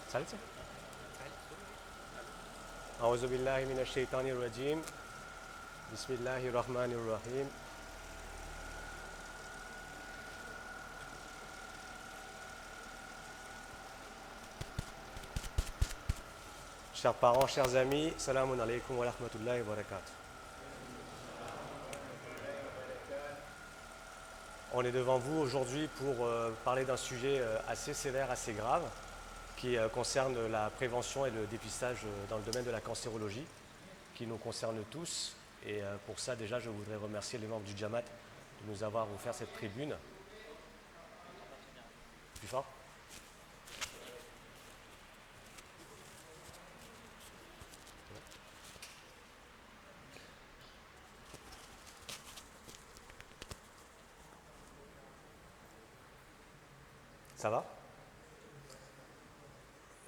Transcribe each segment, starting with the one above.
Salsa. أعوذ بالله من الشيطان الرجيم. بسم الله الرحمن الرحيم. Chers parents, chers amis, salamun alaikum wa rahmatullahi wa barakatuh. On est devant vous aujourd'hui pour parler d'un sujet assez sévère, assez grave, qui concerne la prévention et le dépistage dans le domaine de la cancérologie, qui nous concerne tous. Et pour ça, déjà, je voudrais remercier les membres du Jamaat de nous avoir offert cette tribune. Plus fort. Ça va?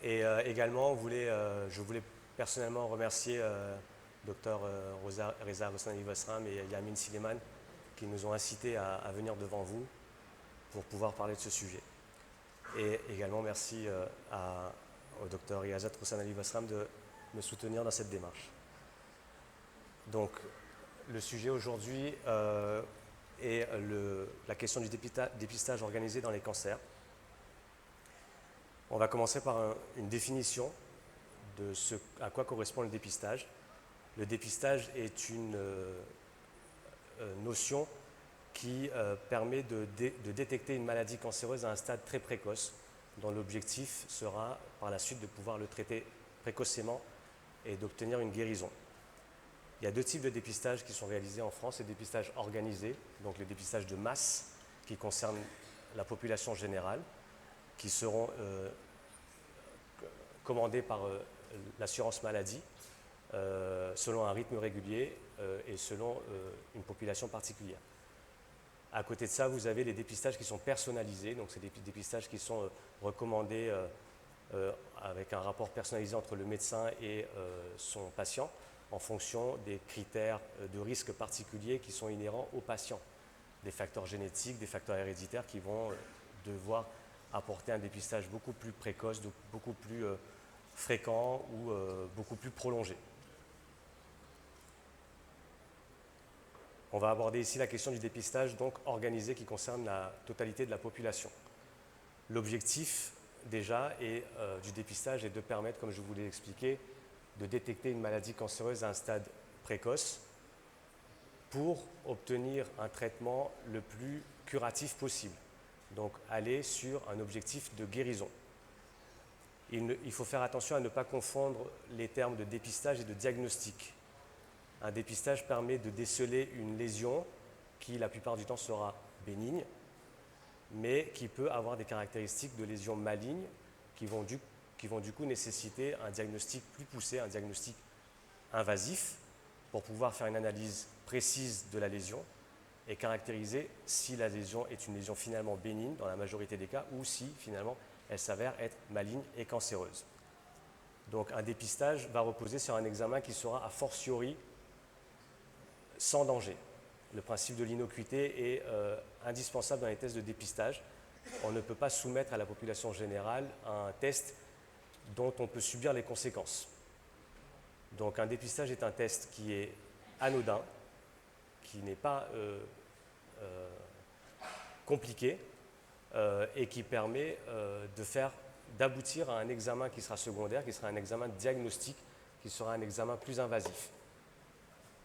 Et également, je voulais personnellement remercier Dr Reza Hosseini Vasram et Yamin Sileman qui nous ont incités à venir devant vous pour pouvoir parler de ce sujet. Et également merci au Dr Yazat Hosseini Vasram de me soutenir dans cette démarche. Donc, le sujet aujourd'hui est la question du dépistage organisé dans les cancers. On va commencer par une définition de ce à quoi correspond le dépistage. Le dépistage est une notion qui permet de détecter une maladie cancéreuse à un stade très précoce, dont l'objectif sera par la suite de pouvoir le traiter précocement et d'obtenir une guérison. Il y a deux types de dépistage qui sont réalisés en France, le dépistage organisé, donc le dépistage de masse qui concerne la population générale, qui seront commandés par l'assurance maladie selon un rythme régulier et selon une population particulière. À côté de ça, vous avez les dépistages qui sont personnalisés, donc c'est des dépistages qui sont recommandés avec un rapport personnalisé entre le médecin et son patient en fonction des critères de risque particuliers qui sont inhérents au patient, des facteurs génétiques, des facteurs héréditaires qui vont devoir apporter un dépistage beaucoup plus précoce, beaucoup plus fréquent ou beaucoup plus prolongé. On va aborder ici la question du dépistage donc organisé qui concerne la totalité de la population. L'objectif déjà du dépistage est de permettre, comme je vous l'ai expliqué, de détecter une maladie cancéreuse à un stade précoce pour obtenir un traitement le plus curatif possible. Donc aller sur un objectif de guérison. Il faut faire attention à ne pas confondre les termes de dépistage et de diagnostic. Un dépistage permet de déceler une lésion qui la plupart du temps sera bénigne, mais qui peut avoir des caractéristiques de lésions malignes qui vont du coup nécessiter un diagnostic plus poussé, un diagnostic invasif pour pouvoir faire une analyse précise de la lésion et caractériser si la lésion est une lésion finalement bénigne dans la majorité des cas ou si finalement elle s'avère être maligne et cancéreuse. Donc un dépistage va reposer sur un examen qui sera a fortiori sans danger. Le principe de l'innocuité est indispensable dans les tests de dépistage. On ne peut pas soumettre à la population générale un test dont on peut subir les conséquences. Donc un dépistage est un test qui est anodin, qui n'est pas compliqué et qui permet d'aboutir à un examen qui sera secondaire, qui sera un examen diagnostique, qui sera un examen plus invasif.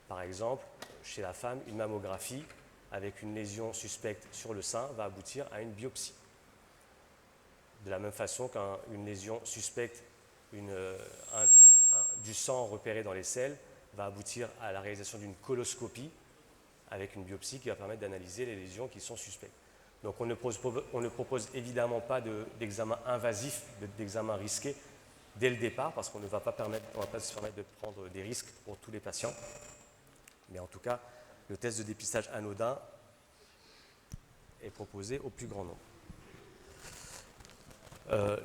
Par exemple, chez la femme, une mammographie avec une lésion suspecte sur le sein va aboutir à une biopsie. De la même façon qu'une lésion suspecte du sang repéré dans les selles va aboutir à la réalisation d'une coloscopie avec une biopsie qui va permettre d'analyser les lésions qui sont suspectes. Donc on ne propose évidemment pas d'examen invasif, d'examen risqué dès le départ parce qu'on ne va pas se permettre de prendre des risques pour tous les patients. Mais en tout cas, le test de dépistage anodin est proposé au plus grand nombre.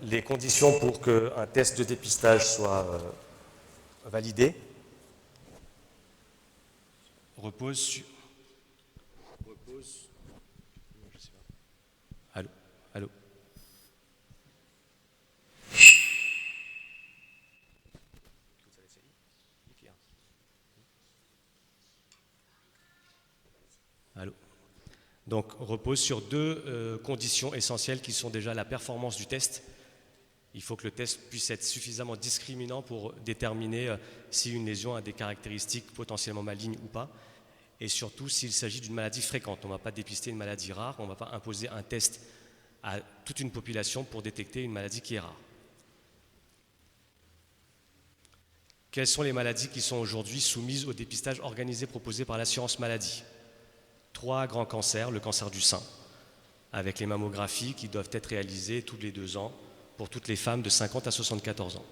Les conditions pour qu'un test de dépistage soit validé reposent sur... Je sais pas. Allô. Donc repose sur deux conditions essentielles qui sont déjà la performance du test. Il faut que le test puisse être suffisamment discriminant pour déterminer si une lésion a des caractéristiques potentiellement malignes ou pas, et surtout s'il s'agit d'une maladie fréquente. On ne va pas dépister une maladie rare, on ne va pas imposer un test à toute une population pour détecter une maladie qui est rare. Quelles sont les maladies qui sont aujourd'hui soumises au dépistage organisé proposé par l'assurance maladie? 3 grands cancers, le cancer du sein, avec les mammographies qui doivent être réalisées tous les 2 ans pour toutes les femmes de 50 à 74 ans.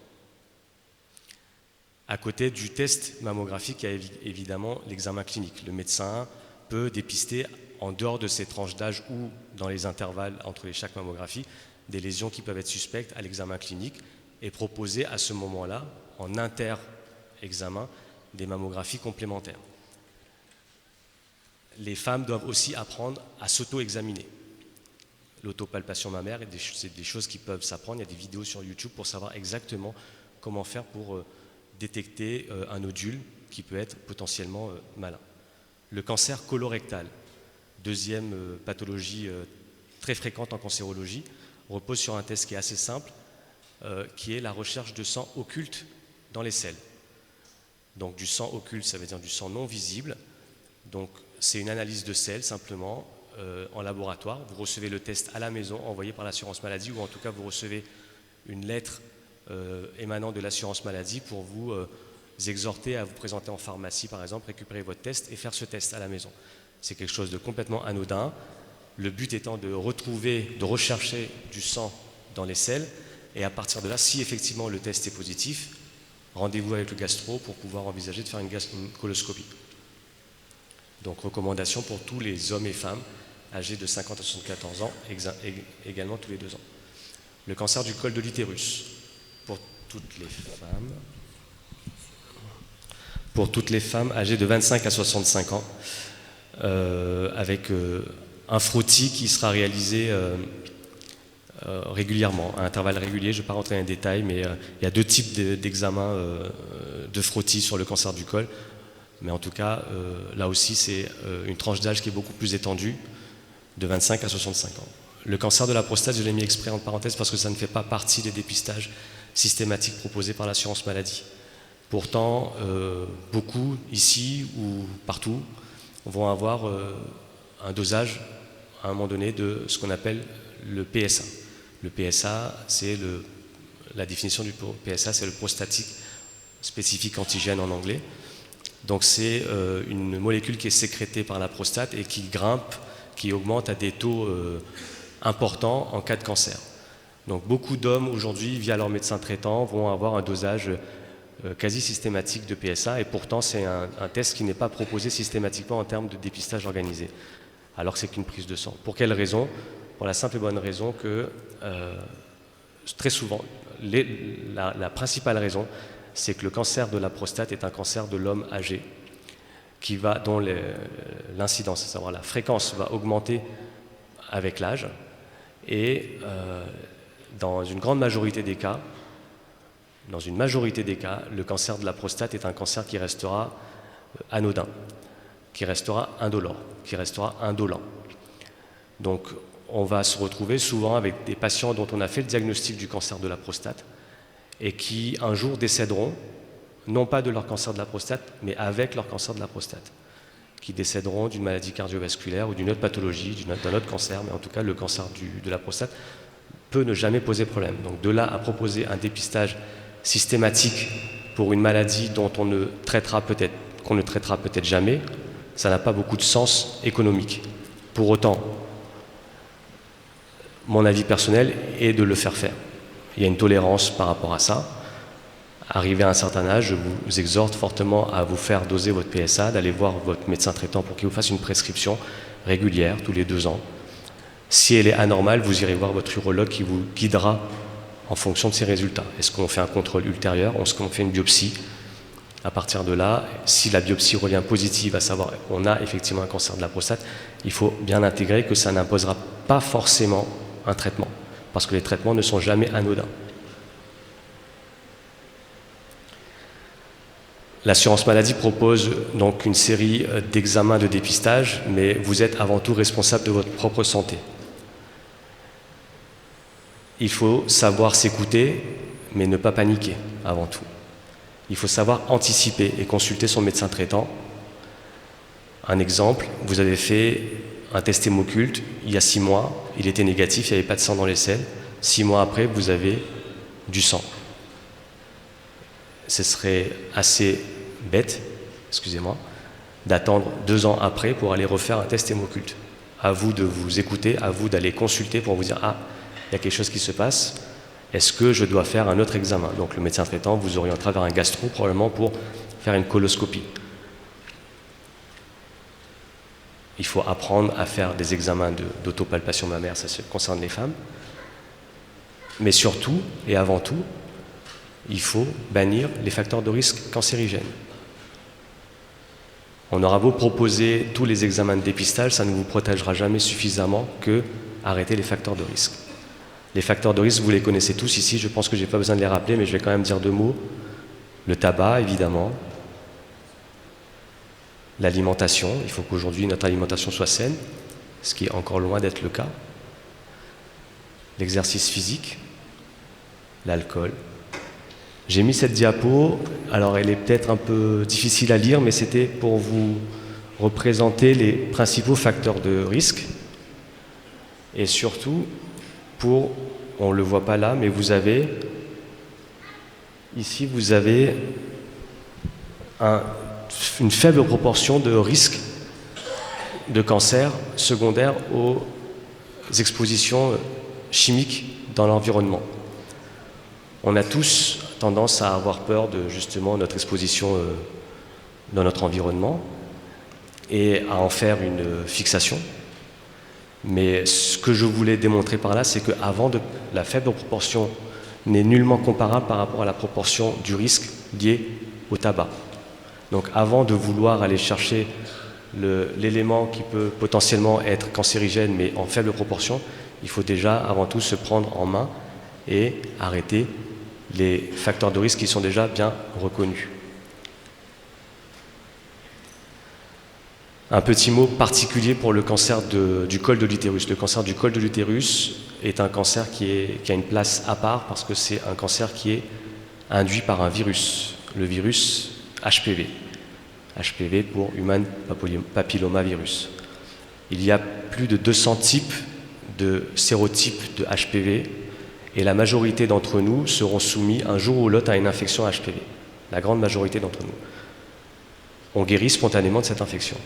À côté du test mammographique, il y a évidemment l'examen clinique. Le médecin peut dépister en dehors de ces tranches d'âge ou dans les intervalles entre chaque mammographie des lésions qui peuvent être suspectes à l'examen clinique et proposer à ce moment-là, en inter-examen, des mammographies complémentaires. Les femmes doivent aussi apprendre à s'auto-examiner. L'autopalpation mammaire, c'est des choses qui peuvent s'apprendre. Il y a des vidéos sur YouTube pour savoir exactement comment faire pour détecter un nodule qui peut être potentiellement malin. Le cancer colorectal, deuxième pathologie très fréquente en cancérologie, repose sur un test qui est assez simple, qui est la recherche de sang occulte dans les selles. Donc du sang occulte, ça veut dire du sang non visible. Donc c'est une analyse de selles simplement en laboratoire. Vous recevez le test à la maison envoyé par l'assurance maladie, ou en tout cas vous recevez une lettre émanant de l'assurance maladie pour vous exhorter à vous présenter en pharmacie par exemple, récupérer votre test et faire ce test à la maison. C'est quelque chose de complètement anodin. Le but étant de rechercher du sang dans les selles, et à partir de là, si effectivement le test est positif, rendez-vous avec le gastro pour pouvoir envisager de faire une coloscopie. Donc recommandation pour tous les hommes et femmes âgés de 50 à 74 ans, également tous les 2 ans. Le cancer du col de l'utérus, pour toutes les femmes âgées de 25 à 65 ans, avec un frottis qui sera réalisé régulièrement, à intervalles réguliers. Je ne vais pas rentrer dans les détails, mais il y a 2 types d'examens de frottis sur le cancer du col. Mais en tout cas, là aussi, c'est une tranche d'âge qui est beaucoup plus étendue, de 25 à 65 ans. Le cancer de la prostate, je l'ai mis exprès en parenthèse parce que ça ne fait pas partie des dépistages systématiques proposés par l'assurance maladie. Pourtant, beaucoup, ici ou partout, vont avoir un dosage, à un moment donné, de ce qu'on appelle le PSA. Le PSA, c'est la définition du PSA, c'est le prostatic spécifique antigène en anglais. Donc c'est une molécule qui est sécrétée par la prostate et qui grimpe, qui augmente à des taux importants en cas de cancer. Donc beaucoup d'hommes aujourd'hui, via leur médecin traitant, vont avoir un dosage quasi systématique de PSA, et pourtant c'est un test qui n'est pas proposé systématiquement en termes de dépistage organisé, alors que c'est qu'une prise de sang. Pour quelle raison? Pour la simple et bonne raison que très souvent, la principale raison, c'est que le cancer de la prostate est un cancer de l'homme âgé, dont l'incidence, à savoir la fréquence, va augmenter avec l'âge, et dans une majorité des cas, le cancer de la prostate est un cancer qui restera anodin, qui restera indolore, qui restera indolent. Donc on va se retrouver souvent avec des patients dont on a fait le diagnostic du cancer de la prostate et qui un jour décéderont, non pas de leur cancer de la prostate, mais avec leur cancer de la prostate, qui décéderont d'une maladie cardiovasculaire ou d'une autre pathologie, d'un autre cancer, mais en tout cas le cancer de la prostate peut ne jamais poser problème. Donc de là à proposer un dépistage systématique pour une maladie qu'on ne traitera peut-être jamais, ça n'a pas beaucoup de sens économique. Pour autant, mon avis personnel est de le faire. Il y a une tolérance par rapport à ça. Arrivé à un certain âge, je vous exhorte fortement à vous faire doser votre PSA, d'aller voir votre médecin traitant pour qu'il vous fasse une prescription régulière, tous les 2 ans. Si elle est anormale, vous irez voir votre urologue qui vous guidera en fonction de ses résultats. Est-ce qu'on fait un contrôle ultérieur? Est-ce qu'on fait une biopsie? À partir de là, si la biopsie revient positive, à savoir on a effectivement un cancer de la prostate, il faut bien intégrer que ça n'imposera pas forcément un traitement, parce que les traitements ne sont jamais anodins. L'assurance maladie propose donc une série d'examens de dépistage, mais vous êtes avant tout responsable de votre propre santé. Il faut savoir s'écouter, mais ne pas paniquer avant tout. Il faut savoir anticiper et consulter son médecin traitant. Un exemple, vous avez fait un test hémoculte il y a 6 mois, il était négatif, il n'y avait pas de sang dans les selles. 6 mois après, vous avez du sang. Ce serait assez bête, excusez-moi, d'attendre 2 ans après pour aller refaire un test hémoculte. À vous de vous écouter, à vous d'aller consulter pour vous dire « Ah, il y a quelque chose qui se passe, est-ce que je dois faire un autre examen ?» Donc le médecin traitant vous orientera vers un gastro probablement pour faire une coloscopie. Il faut apprendre à faire des examens d'autopalpation mammaire, ça concerne les femmes. Mais surtout, et avant tout, il faut bannir les facteurs de risque cancérigènes. On aura beau proposer tous les examens de dépistage, ça ne vous protégera jamais suffisamment que arrêter les facteurs de risque. Les facteurs de risque, vous les connaissez tous ici, je pense que je n'ai pas besoin de les rappeler, mais je vais quand même dire 2 mots. Le tabac, évidemment. L'alimentation, il faut qu'aujourd'hui notre alimentation soit saine, ce qui est encore loin d'être le cas. L'exercice physique, l'alcool. J'ai mis cette diapo, alors elle est peut-être un peu difficile à lire, mais c'était pour vous représenter les principaux facteurs de risque et surtout pour, on ne le voit pas là, mais vous avez, ici vous avez une faible proportion de risque de cancer secondaire aux expositions chimiques dans l'environnement. On a tous tendance à avoir peur de justement notre exposition dans notre environnement et à en faire une fixation. Mais ce que je voulais démontrer par là, c'est qu'avant, la faible proportion n'est nullement comparable par rapport à la proportion du risque lié au tabac. Donc avant de vouloir aller chercher l'élément qui peut potentiellement être cancérigène mais en faible proportion, il faut déjà avant tout se prendre en main et arrêter les facteurs de risque qui sont déjà bien reconnus. Un petit mot particulier pour le cancer du col de l'utérus. Le cancer du col de l'utérus est un cancer qui a une place à part parce que c'est un cancer qui est induit par un virus, le virus HPV. HPV pour Human Papillomavirus. Il y a plus de 200 types de sérotypes de HPV et la majorité d'entre nous seront soumis un jour ou l'autre à une infection HPV. La grande majorité d'entre nous. On guérit spontanément de cette infection.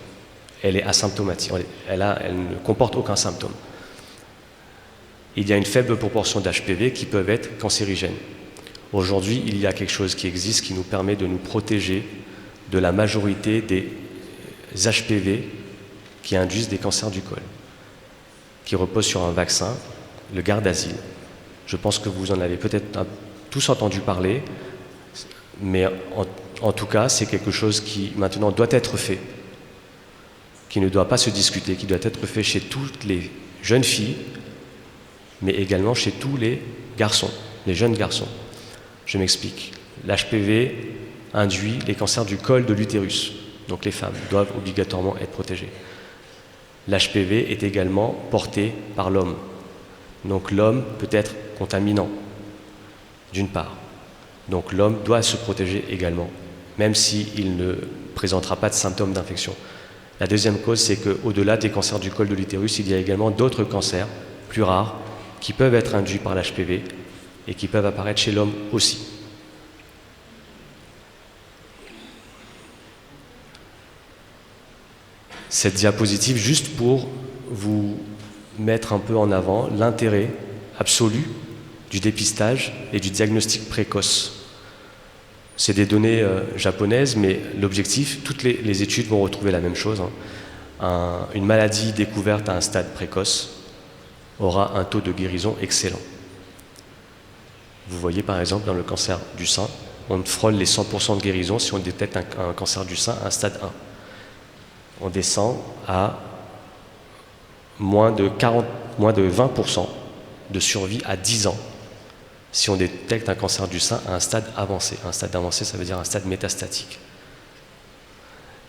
Elle est asymptomatique, elle ne comporte aucun symptôme. Il y a une faible proportion d'HPV qui peuvent être cancérigènes. Aujourd'hui, il y a quelque chose qui existe qui nous permet de nous protéger de la majorité des HPV qui induisent des cancers du col, qui reposent sur un vaccin, le Gardasil. Je pense que vous en avez peut-être tous entendu parler, mais en tout cas, c'est quelque chose qui maintenant doit être fait, qui ne doit pas se discuter, qui doit être fait chez toutes les jeunes filles, mais également chez tous les garçons, les jeunes garçons. Je m'explique. L'HPV induit les cancers du col de l'utérus, donc les femmes doivent obligatoirement être protégées. L'HPV est également porté par l'homme, donc l'homme peut être contaminant, d'une part. Donc l'homme doit se protéger également, même s'il ne présentera pas de symptômes d'infection. La deuxième cause, c'est qu'au-delà des cancers du col de l'utérus, il y a également d'autres cancers, plus rares, qui peuvent être induits par l'HPV et qui peuvent apparaître chez l'homme aussi. Cette diapositive, juste pour vous mettre un peu en avant l'intérêt absolu du dépistage et du diagnostic précoce. C'est des données japonaises, mais l'objectif, toutes les études vont retrouver la même chose. Une maladie découverte à un stade précoce aura un taux de guérison excellent. Vous voyez par exemple dans le cancer du sein, on frôle les 100% de guérison si on détecte un cancer du sein à un stade 1. On descend à moins de 20% de survie à 10 ans si on détecte un cancer du sein à un stade avancé. Un stade avancé, ça veut dire un stade métastatique.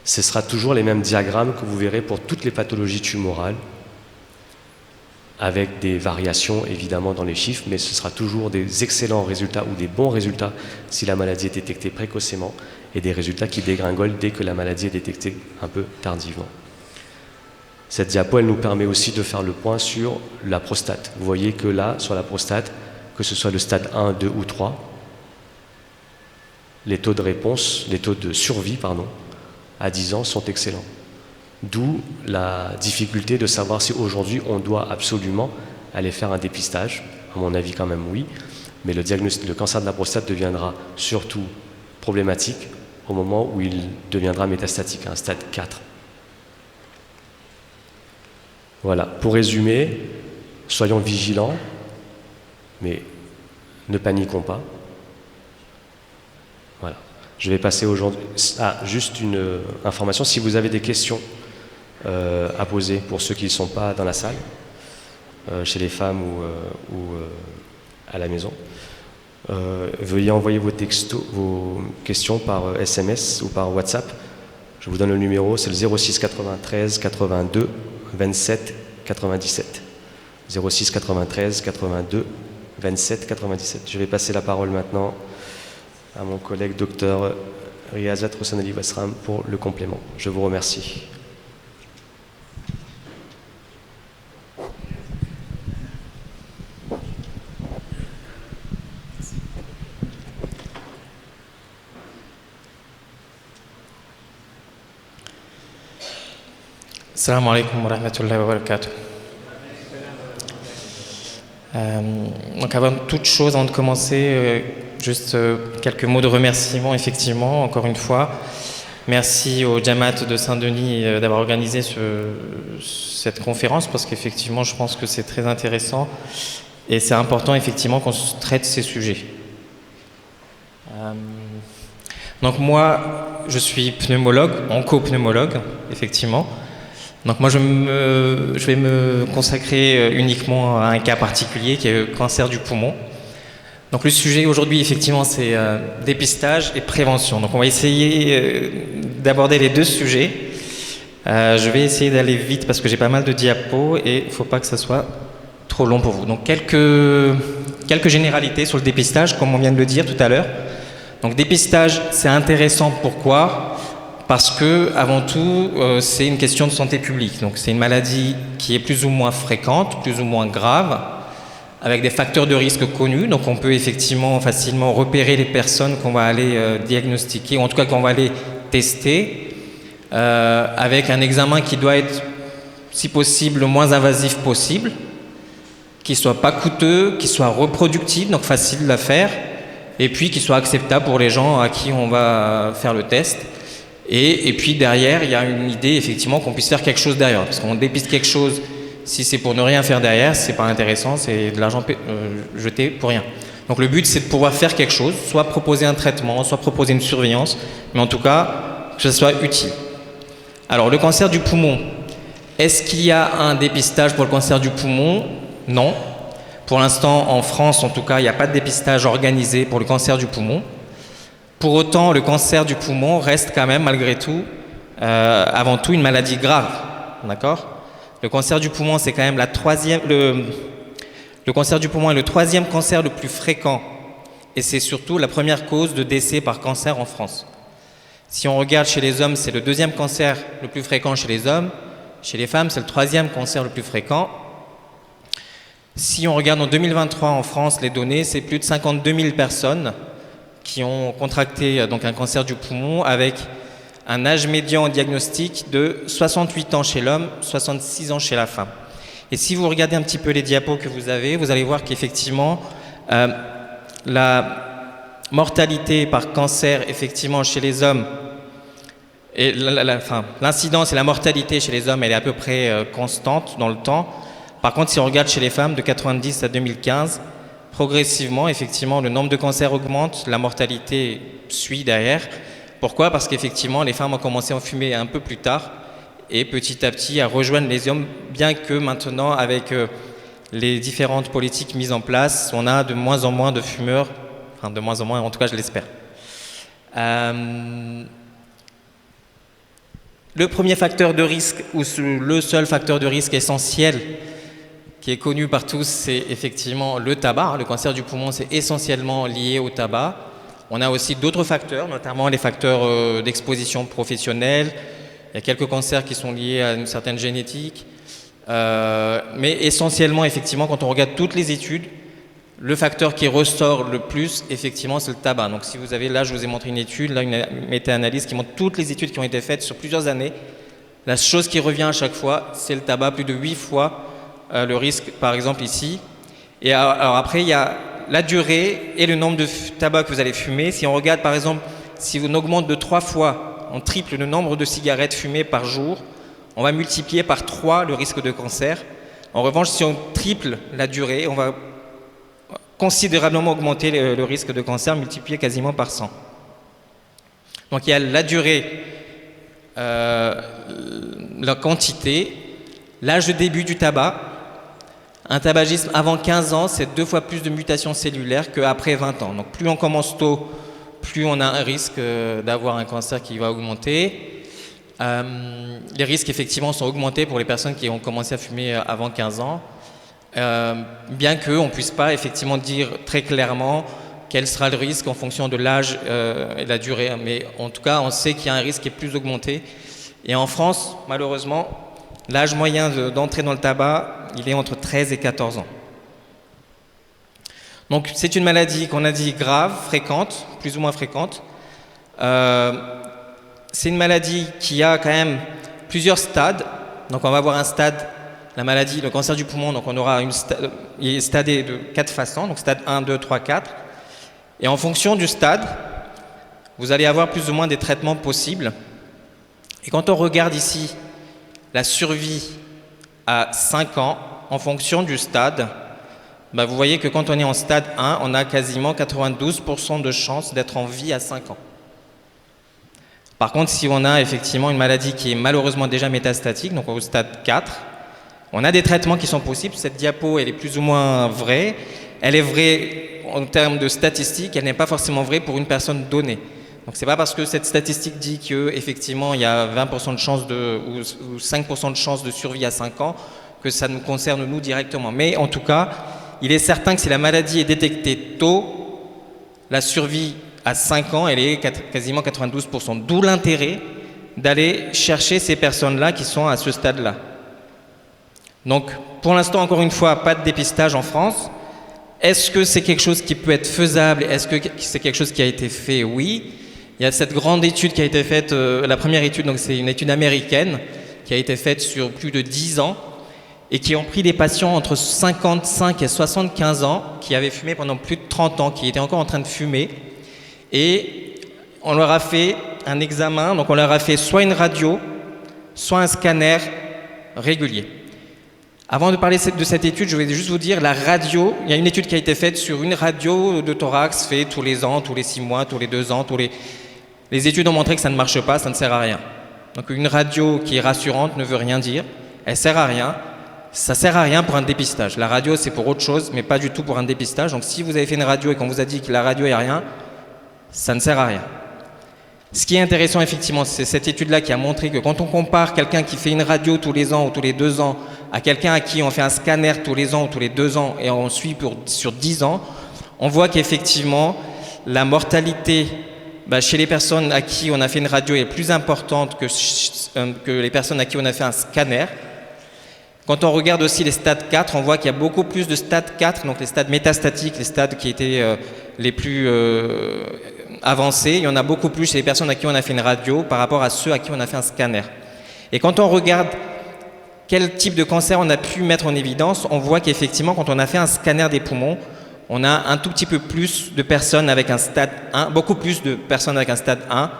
Ce sera toujours les mêmes diagrammes que vous verrez pour toutes les pathologies tumorales, avec des variations évidemment dans les chiffres, mais ce sera toujours des excellents résultats ou des bons résultats si la maladie est détectée précocement, et des résultats qui dégringolent dès que la maladie est détectée un peu tardivement. Cette diapo, elle nous permet aussi de faire le point sur la prostate. Vous voyez que là, sur la prostate, que ce soit le stade 1, 2 ou 3, les taux de réponse, les taux de survie, pardon, à 10 ans sont excellents. D'où la difficulté de savoir si aujourd'hui on doit absolument aller faire un dépistage. À mon avis, quand même, oui. Mais le cancer de la prostate deviendra surtout problématique au moment où il deviendra métastatique, à un stade 4. Voilà. Pour résumer, soyons vigilants, mais ne paniquons pas. Voilà. Je vais passer aujourd'hui... Ah, juste une information. Si vous avez des questions à poser pour ceux qui ne sont pas dans la salle, chez les femmes ou à la maison, veuillez envoyer vos questions par SMS ou par WhatsApp. Je vous donne le numéro, c'est le 06 93 82 27 97. 06 93 82 27 97. Je vais passer la parole maintenant à mon collègue docteur Riazat Rosanali Wasram pour le complément. Je vous remercie. Assalamu alaikum wa rahmatullahi wa barakatuh. Donc avant toute chose, avant de commencer, juste quelques mots de remerciement, effectivement, encore une fois. Merci au Jamaat de Saint-Denis d'avoir organisé cette conférence, parce qu'effectivement, je pense que c'est très intéressant et c'est important, effectivement, qu'on traite ces sujets. Donc moi, je suis pneumologue, oncopneumologue, effectivement. Donc moi, je vais me consacrer uniquement à un cas particulier qui est le cancer du poumon. Donc le sujet aujourd'hui, effectivement, c'est dépistage et prévention. Donc on va essayer d'aborder les deux sujets. Je vais essayer d'aller vite parce que j'ai pas mal de diapos et il ne faut pas que ça soit trop long pour vous. Donc quelques généralités sur le dépistage, comme on vient de le dire tout à l'heure. Donc dépistage, c'est intéressant. Pourquoi ? Parce que, avant tout, c'est une question de santé publique. Donc, c'est une maladie qui est plus ou moins fréquente, plus ou moins grave, avec des facteurs de risque connus. Donc, on peut effectivement facilement repérer les personnes qu'on va aller diagnostiquer, ou en tout cas qu'on va aller tester, avec un examen qui doit être, si possible, le moins invasif possible, qui soit pas coûteux, qui soit reproductible, donc facile à faire, et puis qui soit acceptable pour les gens à qui on va faire le test. Et puis derrière, il y a une idée effectivement qu'on puisse faire quelque chose derrière. Parce qu'on dépiste quelque chose, si c'est pour ne rien faire derrière, c'est pas intéressant, c'est de l'argent jeté pour rien. Donc le but, c'est de pouvoir faire quelque chose, soit proposer un traitement, soit proposer une surveillance, mais en tout cas, que ce soit utile. Alors le cancer du poumon, est-ce qu'il y a un dépistage pour le cancer du poumon? Non. Pour l'instant, en France, en tout cas, il n'y a pas de dépistage organisé pour le cancer du poumon. Pour autant, le cancer du poumon reste quand même, malgré tout, avant tout, une maladie grave. D'accord ? Le cancer du poumon, c'est quand même le cancer du poumon est le troisième cancer le plus fréquent. Et c'est surtout la première cause de décès par cancer en France. Si on regarde chez les hommes, c'est le deuxième cancer le plus fréquent chez les hommes. Chez les femmes, c'est le troisième cancer le plus fréquent. Si on regarde en 2023 en France, les données, c'est plus de 52 000 personnes qui ont contracté donc un cancer du poumon avec un âge médian en diagnostic de 68 ans chez l'homme, 66 ans chez la femme. Et si vous regardez un petit peu les diapos que vous avez, vous allez voir qu'effectivement, la mortalité par cancer, effectivement, chez les hommes, et l'incidence et la mortalité chez les hommes, elle est à peu près constante dans le temps. Par contre, si on regarde chez les femmes, de 90 à 2015, progressivement, effectivement, le nombre de cancers augmente, la mortalité suit derrière. Pourquoi ? Parce qu'effectivement, les femmes ont commencé à en fumer un peu plus tard et petit à petit à rejoindre les hommes, bien que maintenant, avec les différentes politiques mises en place, on a de moins en moins de fumeurs, enfin de moins en moins, en tout cas je l'espère. Le premier facteur de risque, ou le seul facteur de risque essentiel qui est connu par tous, c'est effectivement le tabac. Le cancer du poumon, c'est essentiellement lié au tabac. On a aussi d'autres facteurs, notamment les facteurs d'exposition professionnelle. Il y a quelques cancers qui sont liés à une certaine génétique. Mais essentiellement, effectivement, quand on regarde toutes les études, le facteur qui ressort le plus, effectivement, c'est le tabac. Donc si vous avez, là, je vous ai montré une étude, là, une méta-analyse qui montre toutes les études qui ont été faites sur plusieurs années. La chose qui revient à chaque fois, c'est le tabac, plus de 8 fois le risque, par exemple, ici. Et alors après, il y a la durée et le nombre de tabac que vous allez fumer. Si on regarde, par exemple, si on augmente de 3 fois, on triple le nombre de cigarettes fumées par jour, on va multiplier par 3 le risque de cancer. En revanche, si on triple la durée, on va considérablement augmenter le risque de cancer, multiplié quasiment par 100. Donc il y a la durée, la quantité, l'âge de début du tabac. Un tabagisme avant 15 ans, c'est 2 fois plus de mutations cellulaires qu'après 20 ans. Donc plus on commence tôt, plus on a un risque d'avoir un cancer qui va augmenter. Les risques effectivement sont augmentés pour les personnes qui ont commencé à fumer avant 15 ans. Bien qu'on ne puisse pas effectivement dire très clairement quel sera le risque en fonction de l'âge et de la durée. Mais en tout cas, on sait qu'il y a un risque qui est plus augmenté. Et en France, malheureusement, l'âge moyen d'entrer dans le tabac, il est entre 13 et 14 ans. Donc c'est une maladie qu'on a dit grave, fréquente, plus ou moins fréquente. C'est une maladie qui a quand même plusieurs stades. Donc on va avoir un stade, la maladie, le cancer du poumon, donc on aura il est stadé de 4 façons, donc stade 1, 2, 3, 4. Et en fonction du stade, vous allez avoir plus ou moins des traitements possibles. Et quand on regarde ici la survie à 5 ans, en fonction du stade, vous voyez que quand on est en stade 1, on a quasiment 92% de chances d'être en vie à 5 ans. Par contre, si on a effectivement une maladie qui est malheureusement déjà métastatique, donc au stade 4, on a des traitements qui sont possibles. Cette diapo, elle est plus ou moins vraie. Elle est vraie en termes de statistiques, elle n'est pas forcément vraie pour une personne donnée. Donc c'est pas parce que cette statistique dit qu'effectivement il y a 20% de chance ou 5% de chance de survie à 5 ans que ça nous concerne nous directement. Mais en tout cas, il est certain que si la maladie est détectée tôt, la survie à 5 ans, elle est quasiment 92%. D'où l'intérêt d'aller chercher ces personnes-là qui sont à ce stade-là. Donc pour l'instant, encore une fois, pas de dépistage en France. Est-ce que c'est quelque chose qui peut être faisable? Est-ce que c'est quelque chose qui a été fait? Oui. Il y a cette grande étude qui a été faite, la première étude, donc c'est une étude américaine qui a été faite sur plus de 10 ans et qui ont pris des patients entre 55 et 75 ans qui avaient fumé pendant plus de 30 ans, qui étaient encore en train de fumer, et on leur a fait un examen, donc on leur a fait soit une radio, soit un scanner régulier. Avant de parler de cette étude, je vais juste vous dire, la radio, il y a une étude qui a été faite sur une radio de thorax faite tous les ans, tous les 6 mois, tous les 2 ans, Les études ont montré que ça ne marche pas, ça ne sert à rien. Donc une radio qui est rassurante ne veut rien dire, elle sert à rien. Ça sert à rien pour un dépistage. La radio, c'est pour autre chose, mais pas du tout pour un dépistage. Donc si vous avez fait une radio et qu'on vous a dit que la radio, il n'y a rien, ça ne sert à rien. Ce qui est intéressant, effectivement, c'est cette étude-là qui a montré que quand on compare quelqu'un qui fait une radio tous les ans ou tous les 2 ans à quelqu'un à qui on fait un scanner tous les ans ou tous les 2 ans et on suit sur 10 ans, on voit qu'effectivement, la mortalité chez les personnes à qui on a fait une radio est plus importante que les personnes à qui on a fait un scanner. Quand on regarde aussi les stades 4, on voit qu'il y a beaucoup plus de stades 4, donc les stades métastatiques, les stades qui étaient les plus avancés. Il y en a beaucoup plus chez les personnes à qui on a fait une radio par rapport à ceux à qui on a fait un scanner. Et quand on regarde quel type de cancer on a pu mettre en évidence, on voit qu'effectivement, quand on a fait un scanner des poumons, on a un tout petit peu plus de personnes avec un stade 1, beaucoup plus de personnes avec un stade 1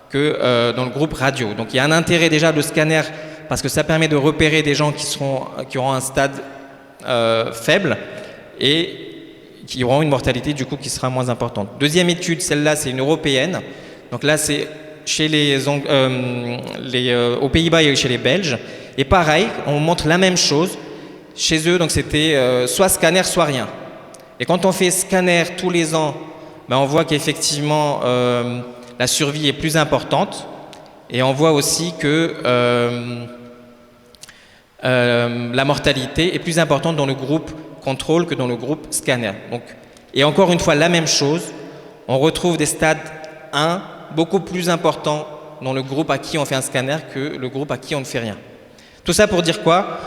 que dans le groupe radio. Donc il y a un intérêt déjà de scanner parce que ça permet de repérer des gens qui auront un stade faible et qui auront une mortalité du coup qui sera moins importante. Deuxième étude, celle-là c'est une européenne. Donc là c'est chez aux Pays-Bas et chez les Belges. Et pareil, on montre la même chose. Chez eux, donc c'était soit scanner, soit rien. Et quand on fait scanner tous les ans, on voit qu'effectivement la survie est plus importante. Et on voit aussi que la mortalité est plus importante dans le groupe contrôle que dans le groupe scanner. Donc, et encore une fois, la même chose, on retrouve des stades 1 beaucoup plus importants dans le groupe à qui on fait un scanner que le groupe à qui on ne fait rien. Tout ça pour dire quoi?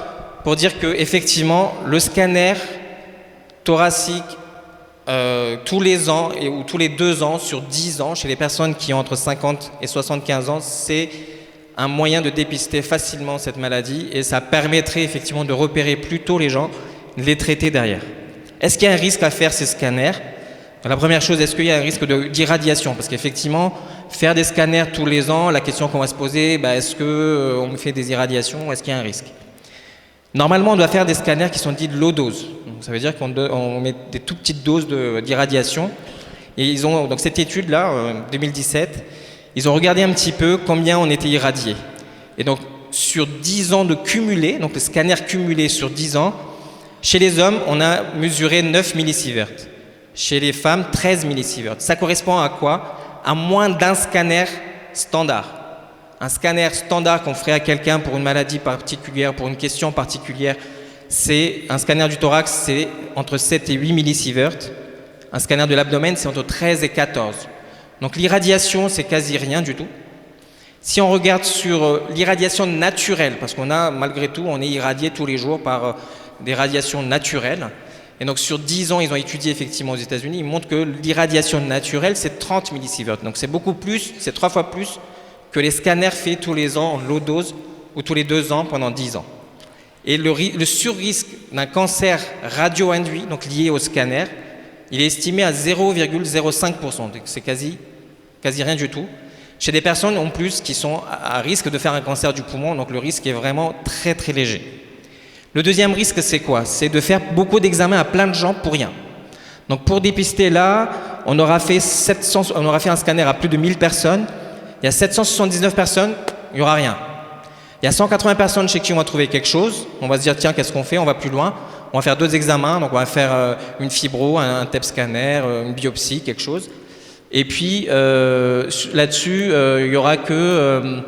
Pour dire qu'effectivement, le scanner thoracique, tous les ans ou tous les 2 ans, sur 10 ans, chez les personnes qui ont entre 50 et 75 ans, c'est un moyen de dépister facilement cette maladie et ça permettrait effectivement de repérer plus tôt les gens, de les traiter derrière. Est-ce qu'il y a un risque à faire ces scanners? La première chose, est-ce qu'il y a un risque d'irradiation? Parce qu'effectivement, faire des scanners tous les ans, la question qu'on va se poser, est-ce qu'on fait des irradiations? Est-ce qu'il y a un risque? Normalement, on doit faire des scanners qui sont dits de low dose. Donc, ça veut dire qu'on met des tout petites doses d'irradiation. Et ils ont, donc cette étude-là, en 2017, ils ont regardé un petit peu combien on était irradié. Et donc, sur 10 ans de cumulé, donc le scanner cumulé sur 10 ans, chez les hommes, on a mesuré 9 millisieverts. Chez les femmes, 13 millisieverts. Ça correspond à quoi? À moins d'un scanner standard. Un scanner standard qu'on ferait à quelqu'un pour une maladie particulière, pour une question particulière, c'est un scanner du thorax, c'est entre 7 et 8 millisieverts. Un scanner de l'abdomen, c'est entre 13 et 14. Donc l'irradiation, c'est quasi rien du tout. Si on regarde sur l'irradiation naturelle, parce qu'on a, malgré tout, on est irradié tous les jours par des radiations naturelles. Et donc sur 10 ans, ils ont étudié effectivement aux États-Unis, ils montrent que l'irradiation naturelle, c'est 30 millisieverts. Donc c'est beaucoup plus, c'est 3 fois plus que les scanners faits tous les ans en low dose ou tous les 2 ans pendant 10 ans. Et le surrisque d'un cancer radio-induit, donc lié au scanner, il est estimé à 0,05%. Donc c'est quasi rien du tout. Chez des personnes en plus qui sont à risque de faire un cancer du poumon, donc le risque est vraiment très très léger. Le deuxième risque, c'est quoi? C'est de faire beaucoup d'examens à plein de gens pour rien. Donc pour dépister là, on aura fait un scanner à plus de 1000 personnes. Il y a 779 personnes, il n'y aura rien. Il y a 180 personnes chez qui on va trouver quelque chose. On va se dire, tiens, qu'est-ce qu'on fait? On va plus loin. On va faire 2 examens. Donc on va faire une fibro, un TEP scanner, une biopsie, quelque chose. Et puis là-dessus, il n'y aura que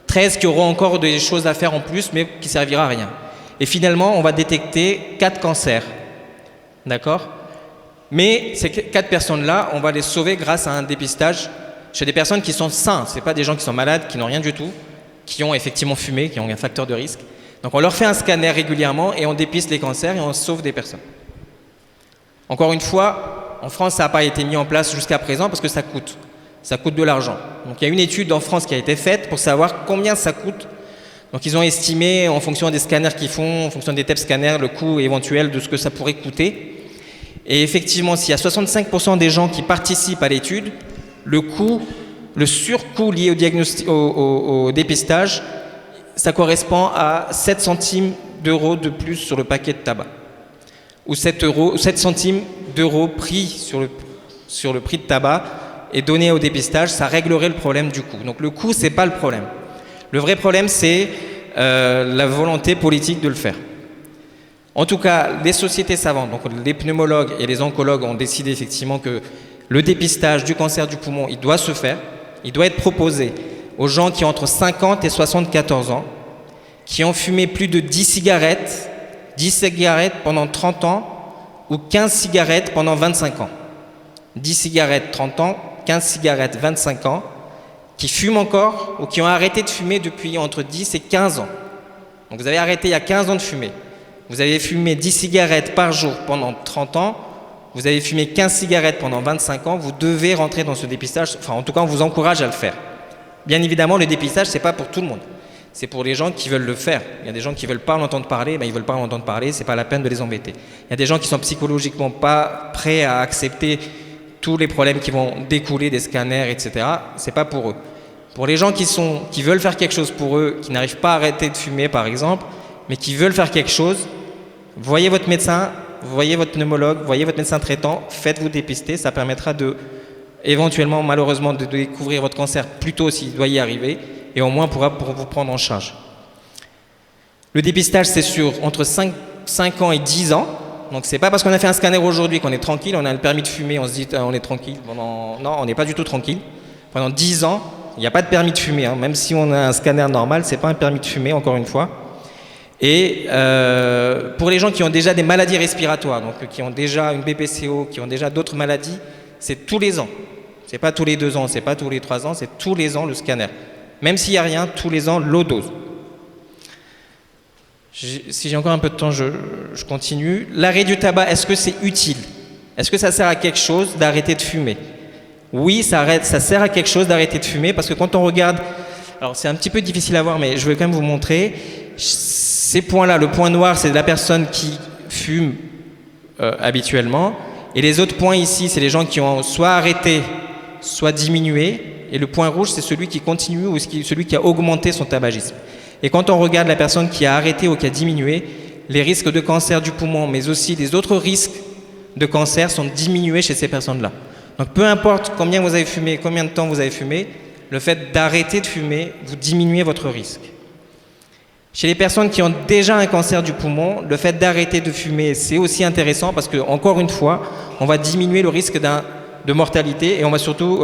13 qui auront encore des choses à faire en plus, mais qui ne servira à rien. Et finalement, on va détecter 4 cancers. D'accord? Mais ces 4 personnes-là, on va les sauver grâce à un dépistage chez des personnes qui sont sains. Ce n'est pas des gens qui sont malades, qui n'ont rien du tout, qui ont effectivement fumé, qui ont un facteur de risque. Donc on leur fait un scanner régulièrement et on dépiste les cancers et on sauve des personnes. Encore une fois, en France, ça n'a pas été mis en place jusqu'à présent parce que ça coûte. Ça coûte de l'argent. Donc il y a une étude en France qui a été faite pour savoir combien ça coûte. Donc ils ont estimé, en fonction des scanners qu'ils font, en fonction des TEP scanners, le coût éventuel de ce que ça pourrait coûter. Et effectivement, s'il y a 65% des gens qui participent à l'étude, le surcoût lié au dépistage, ça correspond à 7 centimes d'euros de plus sur le paquet de tabac. Ou 7 centimes d'euros pris sur le prix de tabac et donné au dépistage, ça réglerait le problème du coût. Donc le coût, c'est pas le problème. Le vrai problème, c'est la volonté politique de le faire. En tout cas, les sociétés savantes, donc les pneumologues et les oncologues ont décidé effectivement que le dépistage du cancer du poumon, il doit se faire, il doit être proposé aux gens qui ont entre 50 et 74 ans, qui ont fumé plus de 10 cigarettes pendant 30 ans ou 15 cigarettes pendant 25 ans. 10 cigarettes 30 ans, 15 cigarettes 25 ans, qui fument encore ou qui ont arrêté de fumer depuis entre 10 et 15 ans. Donc vous avez arrêté il y a 15 ans de fumer. Vous avez fumé 10 cigarettes par jour pendant 30 ans, vous avez fumé 15 cigarettes pendant 25 ans, vous devez rentrer dans ce dépistage, enfin en tout cas on vous encourage à le faire. Bien évidemment, le dépistage, ce n'est pas pour tout le monde. C'est pour les gens qui veulent le faire. Il y a des gens qui ne veulent pas l'entendre parler, ils ne veulent pas l'entendre parler, ce n'est pas la peine de les embêter. Il y a des gens qui sont psychologiquement pas prêts à accepter tous les problèmes qui vont découler des scanners, etc. Ce n'est pas pour eux. Pour les gens qui veulent faire quelque chose pour eux, qui n'arrivent pas à arrêter de fumer par exemple, mais qui veulent faire quelque chose, voyez votre médecin, voyez votre pneumologue, voyez votre médecin traitant, faites-vous dépister, ça permettra éventuellement, malheureusement, de découvrir votre cancer plus tôt s'il doit y arriver, et au moins pourra vous prendre en charge. Le dépistage, c'est entre 5 ans et 10 ans. Donc c'est pas parce qu'on a fait un scanner aujourd'hui qu'on est tranquille, on a le permis de fumer, on se dit on est tranquille. Non, on n'est pas du tout tranquille. Pendant 10 ans, Il n'y a pas de permis de fumer, hein. Même si on a un scanner normal, ce n'est pas un permis de fumer, encore une fois. Et pour les gens qui ont déjà des maladies respiratoires, donc qui ont déjà une BPCO, qui ont déjà d'autres maladies, c'est tous les ans. Ce n'est pas tous les 2 ans, ce n'est pas tous les 3 ans, c'est tous les ans le scanner. Même s'il n'y a rien, tous les ans, low dose. Si j'ai encore un peu de temps, je continue. L'arrêt du tabac, est-ce que c'est utile? Est-ce que ça sert à quelque chose d'arrêter de fumer? Oui, ça sert à quelque chose d'arrêter de fumer, parce que quand on regarde, alors c'est un petit peu difficile à voir, mais je vais quand même vous montrer. Ces points-là, le point noir, c'est la personne qui fume habituellement, et les autres points ici, c'est les gens qui ont soit arrêté, soit diminué, et le point rouge, c'est celui qui continue ou celui qui a augmenté son tabagisme. Et quand on regarde la personne qui a arrêté ou qui a diminué, les risques de cancer du poumon, mais aussi les autres risques de cancer sont diminués chez ces personnes-là. Donc peu importe combien vous avez fumé, combien de temps vous avez fumé, le fait d'arrêter de fumer, vous diminuez votre risque. Chez les personnes qui ont déjà un cancer du poumon, le fait d'arrêter de fumer, c'est aussi intéressant parce que, encore une fois, on va diminuer le risque de mortalité et on va surtout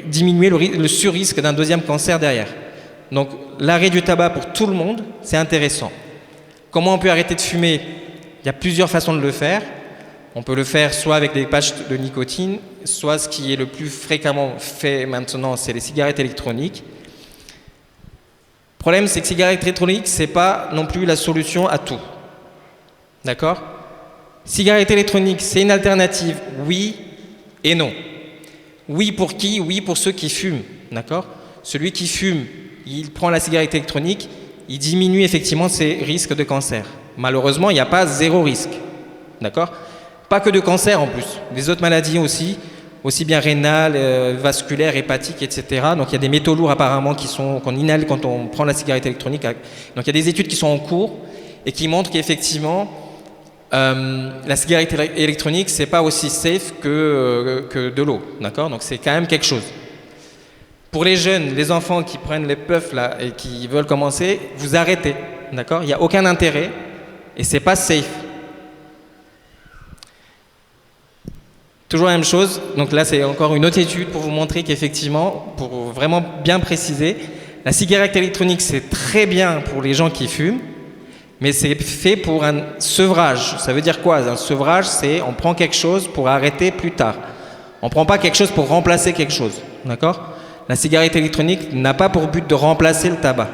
diminuer le surrisque d'un deuxième cancer derrière. Donc l'arrêt du tabac pour tout le monde, c'est intéressant. Comment on peut arrêter de fumer? Il y a plusieurs façons de le faire. On peut le faire soit avec des patchs de nicotine, soit ce qui est le plus fréquemment fait maintenant, c'est les cigarettes électroniques. Le problème, c'est que cigarettes électroniques, ce n'est pas non plus la solution à tout. D'accord? Cigarettes électroniques, c'est une alternative, oui et non. Oui pour qui? Oui pour ceux qui fument. D'accord? Celui qui fume, il prend la cigarette électronique, il diminue effectivement ses risques de cancer. Malheureusement, il n'y a pas zéro risque. D'accord? Pas que de cancer en plus, des autres maladies aussi bien rénales, vasculaires, hépatiques, etc. Donc il y a des métaux lourds apparemment qu'on inhale quand on prend la cigarette électronique. Donc il y a des études qui sont en cours et qui montrent qu'effectivement la cigarette électronique c'est pas aussi safe que de l'eau, d'accord? Donc c'est quand même quelque chose. Pour les jeunes, les enfants qui prennent les puffs là et qui veulent commencer, vous arrêtez, d'accord? Il n'y a aucun intérêt et c'est pas safe. Toujours la même chose, donc là c'est encore une autre étude pour vous montrer qu'effectivement, pour vraiment bien préciser, la cigarette électronique c'est très bien pour les gens qui fument, mais c'est fait pour un sevrage. Ça veut dire quoi? Un sevrage, c'est on prend quelque chose pour arrêter plus tard. On ne prend pas quelque chose pour remplacer quelque chose, d'accord? La cigarette électronique n'a pas pour but de remplacer le tabac.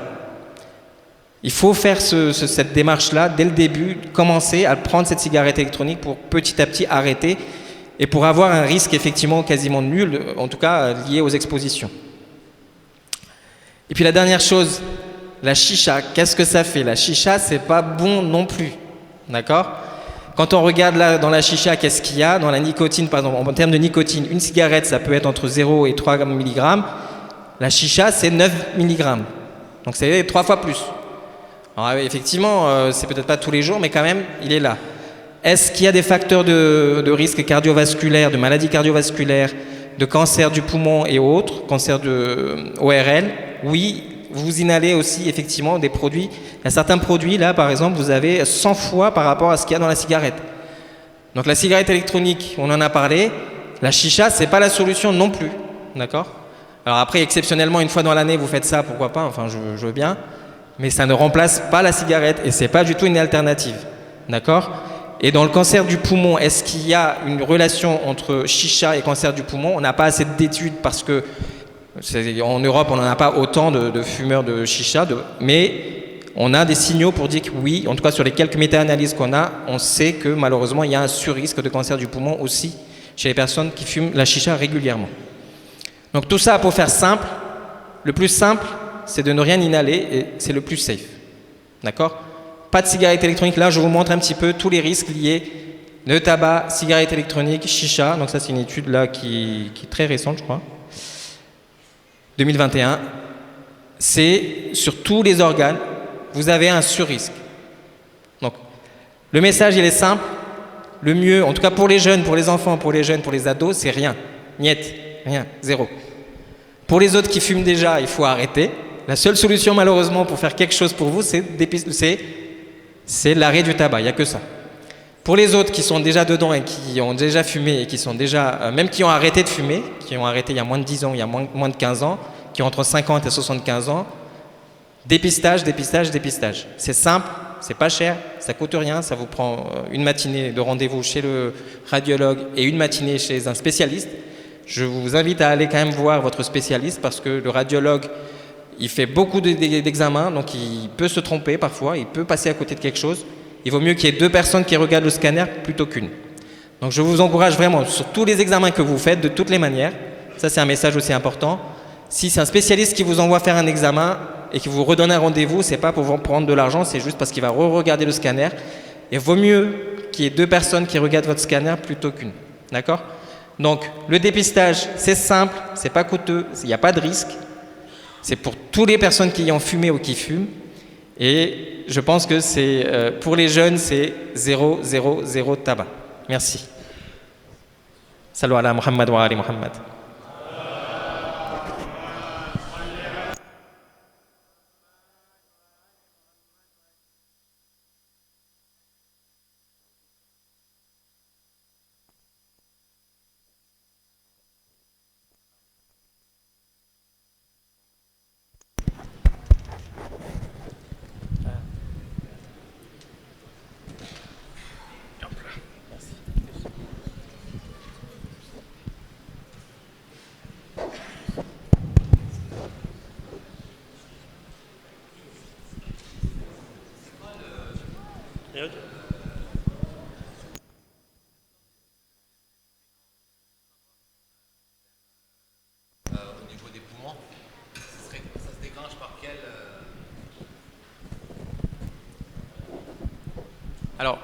Il faut faire cette démarche-là dès le début, commencer à prendre cette cigarette électronique pour petit à petit arrêter et pour avoir un risque effectivement quasiment nul, en tout cas lié aux expositions. Et puis la dernière chose, la chicha, qu'est-ce que ça fait? La chicha, c'est pas bon non plus, d'accord? Quand on regarde là, dans la chicha, qu'est-ce qu'il y a? Dans la nicotine, par exemple, en termes de nicotine, une cigarette, ça peut être entre 0 et 3 mg. La chicha, c'est 9 mg. Donc c'est 3 fois plus. Alors effectivement, c'est peut-être pas tous les jours, mais quand même, il est là. Est-ce qu'il y a des facteurs de risque cardiovasculaire, de maladies cardiovasculaires, de cancer du poumon et autres, cancer de ORL? Oui, vous inhalez aussi effectivement des produits. Il y a certains produits, là par exemple, vous avez 100 fois par rapport à ce qu'il y a dans la cigarette. Donc la cigarette électronique, on en a parlé. La chicha, c'est pas la solution non plus. D'accord? Alors après, exceptionnellement, une fois dans l'année, vous faites ça, pourquoi pas, enfin je veux bien. Mais ça ne remplace pas la cigarette et c'est pas du tout une alternative. D'accord? Et dans le cancer du poumon, est-ce qu'il y a une relation entre chicha et cancer du poumon? On n'a pas assez d'études parce que en Europe, on n'en a pas autant de fumeurs de chicha, mais on a des signaux pour dire que oui, en tout cas sur les quelques méta-analyses qu'on a, on sait que malheureusement, il y a un surrisque de cancer du poumon aussi chez les personnes qui fument la chicha régulièrement. Donc tout ça, pour faire simple, le plus simple, c'est de ne rien inhaler et c'est le plus safe. D'accord? Pas de cigarette électronique. Là, je vous montre un petit peu tous les risques liés de tabac, cigarette électronique, chicha. Donc ça, c'est une étude là qui est très récente, je crois. 2021. C'est sur tous les organes, vous avez un surrisque. Donc, le message, il est simple. Le mieux, en tout cas pour les jeunes, pour les enfants, pour les jeunes, pour les ados, c'est rien. Niet, rien, zéro. Pour les autres qui fument déjà, il faut arrêter. La seule solution, malheureusement, pour faire quelque chose pour vous, c'est l'arrêt du tabac. Il n'y a que ça. Pour les autres qui sont déjà dedans et qui ont déjà fumé et qui sont déjà, même qui ont arrêté de fumer, qui ont arrêté il y a moins de 10 ans, il y a moins de 15 ans, qui ont entre 50 et 75 ans, dépistage, dépistage, dépistage. C'est simple, c'est pas cher, ça coûte rien, ça vous prend une matinée de rendez-vous chez le radiologue et une matinée chez un spécialiste. Je vous invite à aller quand même voir votre spécialiste parce que le radiologue, il fait beaucoup d'examens, donc il peut se tromper parfois, il peut passer à côté de quelque chose. Il vaut mieux qu'il y ait 2 personnes qui regardent le scanner plutôt qu'une. Donc je vous encourage vraiment, sur tous les examens que vous faites, de toutes les manières, ça c'est un message aussi important, si c'est un spécialiste qui vous envoie faire un examen et qui vous redonne un rendez-vous, c'est pas pour vous prendre de l'argent, c'est juste parce qu'il va re-regarder le scanner. Et il vaut mieux qu'il y ait 2 personnes qui regardent votre scanner plutôt qu'une. D'accord? Donc le dépistage, c'est simple, c'est pas coûteux, il n'y a pas de risque. C'est pour toutes les personnes qui ont fumé ou qui fument. Et je pense que c'est pour les jeunes, c'est 0, 0, 0 tabac. Merci. Salut ala Muhammad wa ali Muhammad. Au niveau des poumons, ça se déclenche par quel... Alors,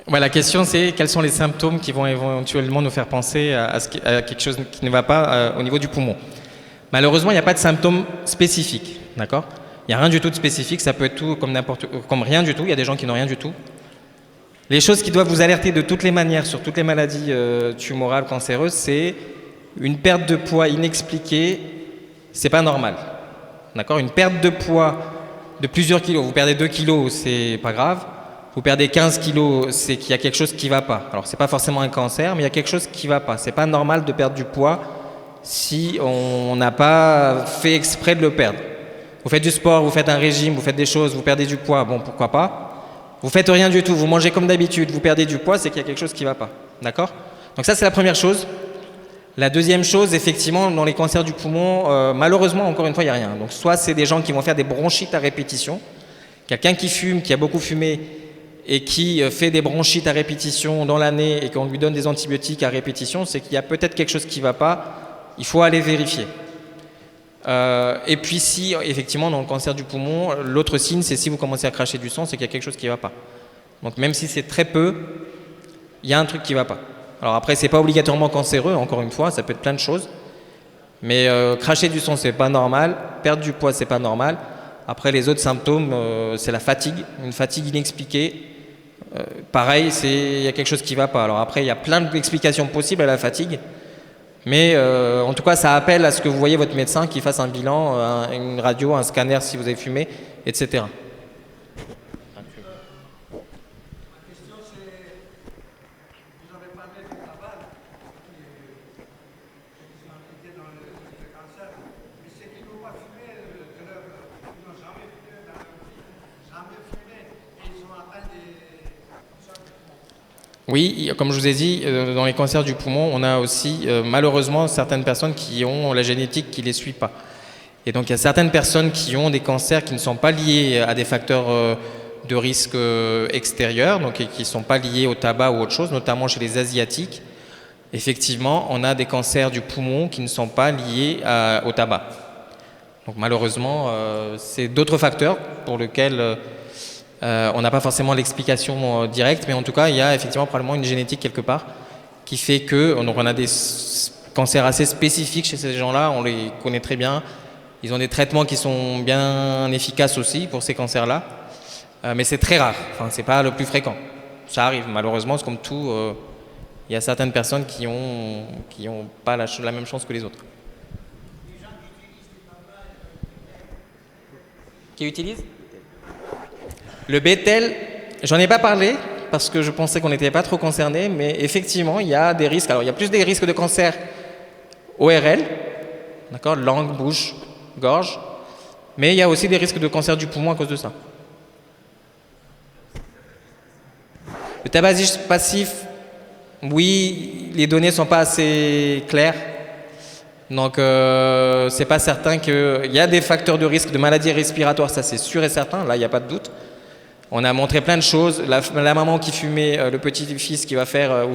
ouais, la question c'est quels sont les symptômes qui vont éventuellement nous faire penser à quelque chose qui ne va pas au niveau du poumon. Malheureusement, il n'y a pas de symptômes spécifiques, d'accord? Il n'y a rien du tout de spécifique, ça peut être tout comme rien du tout, il y a des gens qui n'ont rien du tout. Les choses qui doivent vous alerter de toutes les manières sur toutes les maladies tumorales, cancéreuses, c'est une perte de poids inexpliquée, c'est pas normal. D'accord? Une perte de poids de plusieurs kilos, vous perdez 2 kilos, c'est pas grave. Vous perdez 15 kilos, c'est qu'il y a quelque chose qui va pas. Alors c'est pas forcément un cancer, mais il y a quelque chose qui va pas. C'est pas normal de perdre du poids si on n'a pas fait exprès de le perdre. Vous faites du sport, vous faites un régime, vous faites des choses, vous perdez du poids, bon pourquoi pas. Vous faites rien du tout, vous mangez comme d'habitude, vous perdez du poids, c'est qu'il y a quelque chose qui ne va pas. D'accord? Donc ça, c'est la première chose. La deuxième chose, effectivement, dans les cancers du poumon, malheureusement, encore une fois, il n'y a rien. Donc soit c'est des gens qui vont faire des bronchites à répétition. Quelqu'un qui fume, qui a beaucoup fumé et qui fait des bronchites à répétition dans l'année et qu'on lui donne des antibiotiques à répétition, c'est qu'il y a peut-être quelque chose qui ne va pas. Il faut aller vérifier. Et puis si, effectivement, dans le cancer du poumon, l'autre signe, c'est si vous commencez à cracher du sang, c'est qu'il y a quelque chose qui ne va pas. Donc même si c'est très peu, il y a un truc qui ne va pas. Alors après, c'est pas obligatoirement cancéreux, encore une fois, ça peut être plein de choses. Mais cracher du sang, c'est pas normal. Perdre du poids, c'est pas normal. Après, les autres symptômes, c'est la fatigue, une fatigue inexpliquée. Pareil, il y a quelque chose qui ne va pas. Alors après, il y a plein d'explications possibles à la fatigue. Mais en tout cas, ça appelle à ce que vous voyez votre médecin qui fasse un bilan, une radio, un scanner si vous avez fumé, etc. Oui, comme je vous ai dit, dans les cancers du poumon, on a aussi malheureusement certaines personnes qui ont la génétique qui ne les suit pas. Et donc il y a certaines personnes qui ont des cancers qui ne sont pas liés à des facteurs de risque extérieurs, donc et qui ne sont pas liés au tabac ou autre chose, notamment chez les Asiatiques. Effectivement, on a des cancers du poumon qui ne sont pas liés au tabac. Donc malheureusement, c'est d'autres facteurs pour lesquels on n'a pas forcément l'explication directe, mais en tout cas, il y a effectivement probablement une génétique quelque part qui fait que donc on a des cancers assez spécifiques chez ces gens-là, on les connaît très bien. Ils ont des traitements qui sont bien efficaces aussi pour ces cancers-là, mais c'est très rare, enfin, c'est pas le plus fréquent. Ça arrive, malheureusement, c'est comme tout, il y a certaines personnes qui ont pas la même chance que les autres. Qui utilisent le bétel, j'en ai pas parlé, parce que je pensais qu'on n'était pas trop concerné, mais effectivement, il y a des risques. Alors, il y a plus des risques de cancer ORL, d'accord, langue, bouche, gorge, mais il y a aussi des risques de cancer du poumon à cause de ça. Le tabagisme passif, oui, les données ne sont pas assez claires. Donc, c'est pas certain qu'il y a des facteurs de risque de maladies respiratoires, ça c'est sûr et certain, là il n'y a pas de doute. On a montré plein de choses, la maman qui fumait, le petit-fils qui va faire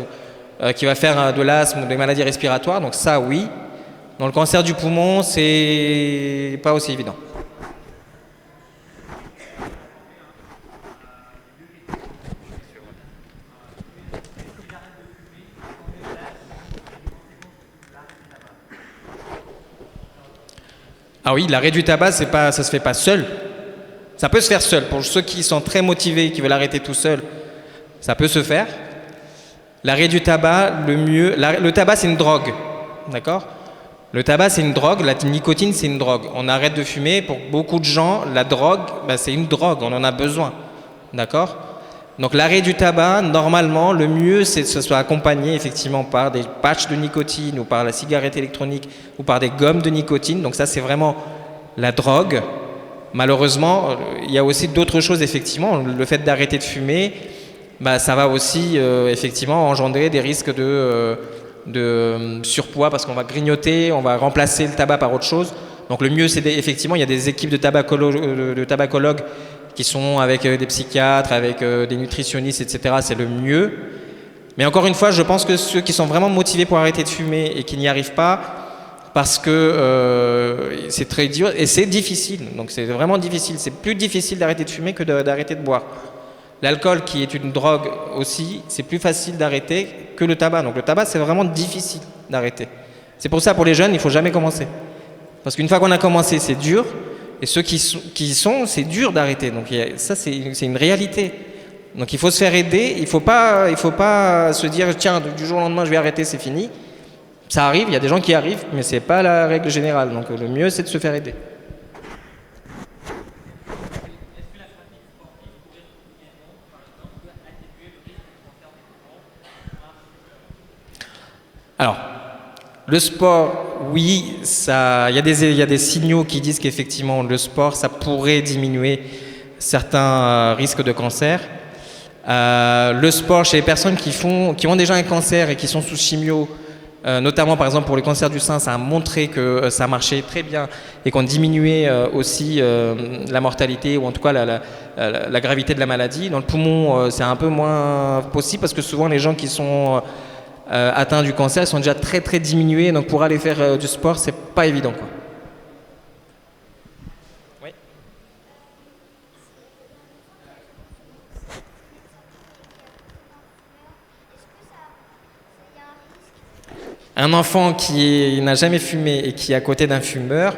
de l'asthme ou des maladies respiratoires, donc ça oui. Dans le cancer du poumon, c'est pas aussi évident. Ah oui, l'arrêt du tabac, ça se fait pas seul. Ça peut se faire seul. Pour ceux qui sont très motivés, qui veulent arrêter tout seul, ça peut se faire. L'arrêt du tabac, le tabac c'est une drogue, d'accord ? Le tabac c'est une drogue, la nicotine c'est une drogue. On arrête de fumer, pour beaucoup de gens, la drogue, c'est une drogue, on en a besoin, d'accord ? Donc l'arrêt du tabac, normalement, le mieux c'est que ce soit accompagné effectivement par des patchs de nicotine ou par la cigarette électronique ou par des gommes de nicotine. Donc ça c'est vraiment la drogue. Malheureusement, il y a aussi d'autres choses effectivement. Le fait d'arrêter de fumer, ça va aussi effectivement engendrer des risques de surpoids parce qu'on va grignoter, on va remplacer le tabac par autre chose. Donc le mieux c'est effectivement, il y a des équipes de tabacologues qui sont avec des psychiatres, avec des nutritionnistes, etc. C'est le mieux. Mais encore une fois, je pense que ceux qui sont vraiment motivés pour arrêter de fumer et qui n'y arrivent pas, parce que c'est très dur et c'est difficile. Donc c'est vraiment difficile. C'est plus difficile d'arrêter de fumer que d'arrêter de boire. L'alcool, qui est une drogue aussi, c'est plus facile d'arrêter que le tabac. Donc le tabac, c'est vraiment difficile d'arrêter. C'est pour ça, pour les jeunes, il ne faut jamais commencer. Parce qu'une fois qu'on a commencé, c'est dur. Et ceux qui sont, c'est dur d'arrêter. Donc ça, c'est une réalité. Donc il faut se faire aider. Il faut pas se dire, tiens, du jour au lendemain, je vais arrêter, c'est fini. Ça arrive, il y a des gens qui arrivent, mais ce n'est pas la règle générale. Donc le mieux, c'est de se faire aider. Alors, le sport, oui, il y a des signaux qui disent qu'effectivement, le sport, ça pourrait diminuer certains risques de cancer. Le sport, chez les personnes qui ont déjà un cancer et qui sont sous chimio, notamment par exemple pour le cancer du sein, ça a montré que ça marchait très bien et qu'on diminuait aussi la mortalité ou en tout cas la gravité de la maladie. Dans le poumon, c'est un peu moins possible parce que souvent les gens qui sont atteints du cancer sont déjà très très diminués, donc pour aller faire du sport, c'est pas évident, quoi. Oui. Un enfant qui n'a jamais fumé et qui est à côté d'un fumeur,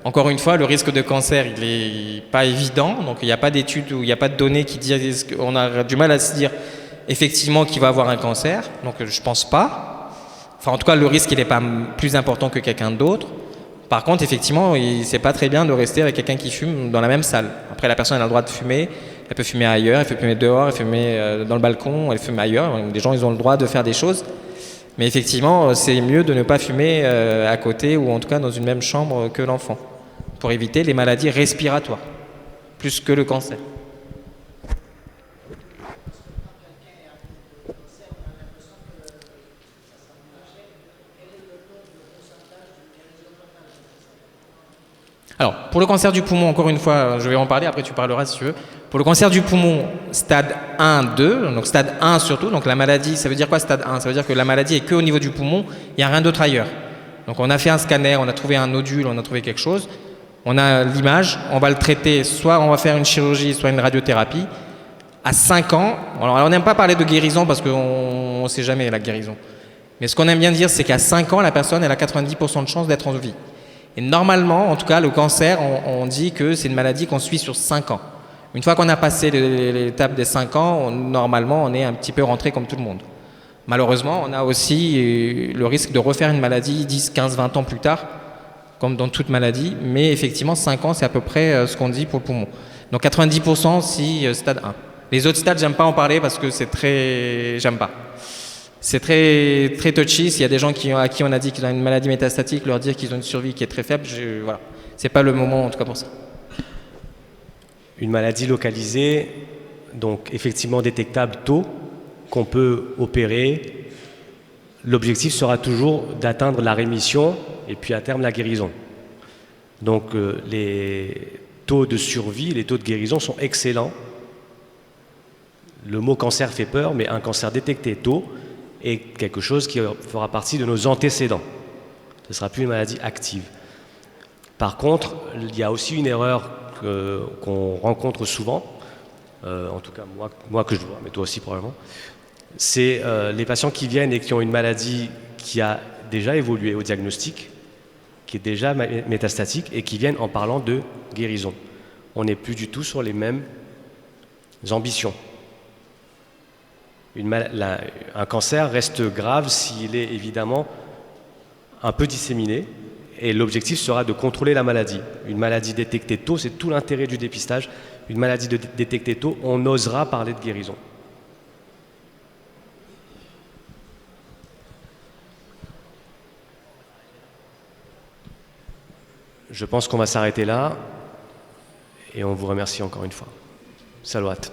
encore une fois, le risque de cancer, il n'est pas évident. Donc, il n'y a pas d'études ou il n'y a pas de données qui disent qu'on a du mal à se dire effectivement qu'il va avoir un cancer. Donc, je ne pense pas. Enfin, en tout cas, le risque, il n'est pas plus important que quelqu'un d'autre. Par contre, effectivement, c'est pas très bien de rester avec quelqu'un qui fume dans la même salle. Après, la personne elle a le droit de fumer. Elle peut fumer ailleurs, elle peut fumer dehors, elle peut fumer dans le balcon, elle fume ailleurs. Des gens, ils ont le droit de faire des choses. Mais effectivement, c'est mieux de ne pas fumer à côté ou en tout cas dans une même chambre que l'enfant pour éviter les maladies respiratoires, plus que le cancer. Alors, pour le cancer du poumon, encore une fois, je vais en parler, après tu parleras si tu veux. Pour le cancer du poumon, stade 1, 2, donc stade 1 surtout, donc la maladie, ça veut dire quoi stade 1 ? Ça veut dire que la maladie est qu'au niveau du poumon, il n'y a rien d'autre ailleurs. Donc on a fait un scanner, on a trouvé un nodule, on a trouvé quelque chose, on a l'image, on va le traiter, soit on va faire une chirurgie, soit une radiothérapie. À 5 ans, alors on n'aime pas parler de guérison parce qu'on ne sait jamais la guérison. Mais ce qu'on aime bien dire, c'est qu'à 5 ans, la personne elle a 90% de chances d'être en vie. Et normalement, en tout cas, le cancer, on dit que c'est une maladie qu'on suit sur 5 ans. Une fois qu'on a passé l'étape des 5 ans, normalement, on est un petit peu rentré comme tout le monde. Malheureusement, on a aussi le risque de refaire une maladie 10, 15, 20 ans plus tard, comme dans toute maladie. Mais effectivement, 5 ans, c'est à peu près ce qu'on dit pour le poumon. Donc 90% si stade 1. Les autres stades, j'aime pas en parler parce que c'est très... J'aime pas. C'est très, très touchy. S'il y a des gens à qui on a dit qu'ils ont une maladie métastatique, leur dire qu'ils ont une survie qui est très faible, voilà. C'est pas le moment en tout cas pour ça. Une maladie localisée, donc effectivement détectable tôt, qu'on peut opérer. L'objectif sera toujours d'atteindre la rémission et puis à terme la guérison. Donc les taux de survie, les taux de guérison sont excellents. Le mot cancer fait peur, mais un cancer détecté tôt est quelque chose qui fera partie de nos antécédents. Ce ne sera plus une maladie active. Par contre, il y a aussi une erreur qu'on rencontre souvent, en tout cas moi que je vois, mais toi aussi probablement, c'est les patients qui viennent et qui ont une maladie qui a déjà évolué au diagnostic, qui est déjà métastatique et qui viennent en parlant de guérison. On n'est plus du tout sur les mêmes ambitions. Un cancer reste grave s'il est évidemment un peu disséminé et l'objectif sera de contrôler la maladie. Une maladie détectée tôt, c'est tout l'intérêt du dépistage. Une maladie détectée tôt, on osera parler de guérison. Je pense qu'on va s'arrêter là et on vous remercie encore une fois. Salawat.